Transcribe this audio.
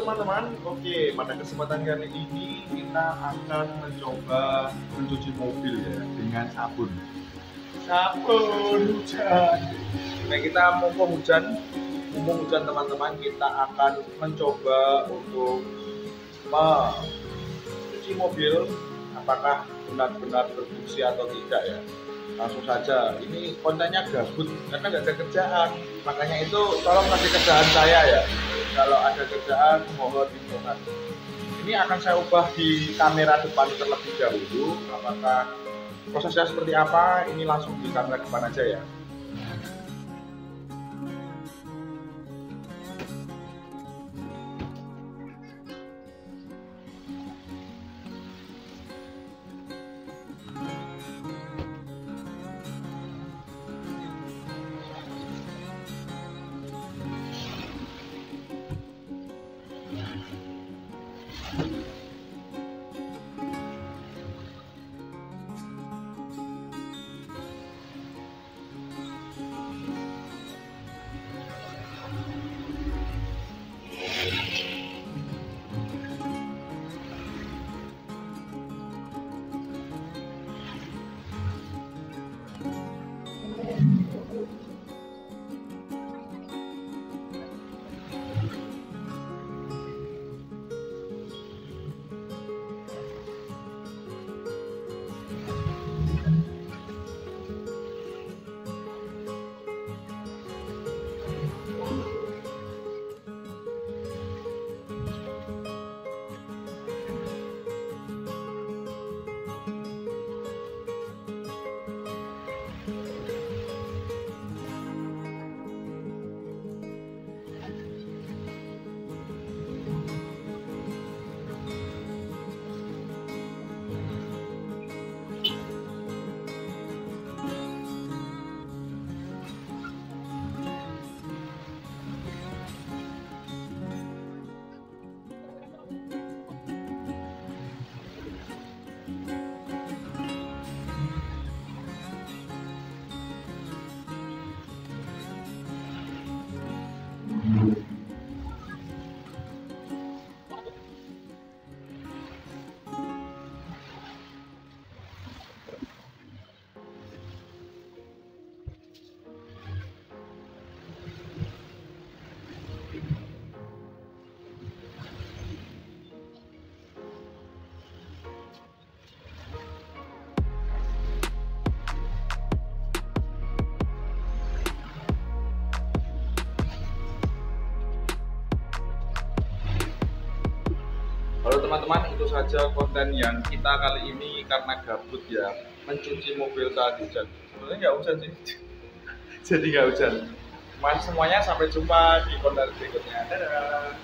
teman-teman, oke, pada kesempatan kali ini kita akan mencoba mencuci mobil ya dengan sabun. Sabun hujan. Nah, kita mumpung hujan teman-teman, kita akan mencoba untuk mencuci mobil apakah benar-benar berfungsi atau tidak ya. Langsung saja, ini kontennya gabut karena nggak ada kerjaan, makanya itu tolong kasih kerjaan saya ya. Kalau ada kerjaan mohon dibuat. Ini akan saya ubah di kamera depan terlebih dahulu. Apakah prosesnya seperti apa? Ini langsung di kamera depan aja ya. Halo teman-teman, itu saja konten yang kita kali ini karena gabut ya, mencuci mobil saat hujan. Sebenarnya nggak hujan sih, jadi nggak hujan. Semuanya sampai jumpa di konten berikutnya. Dadah.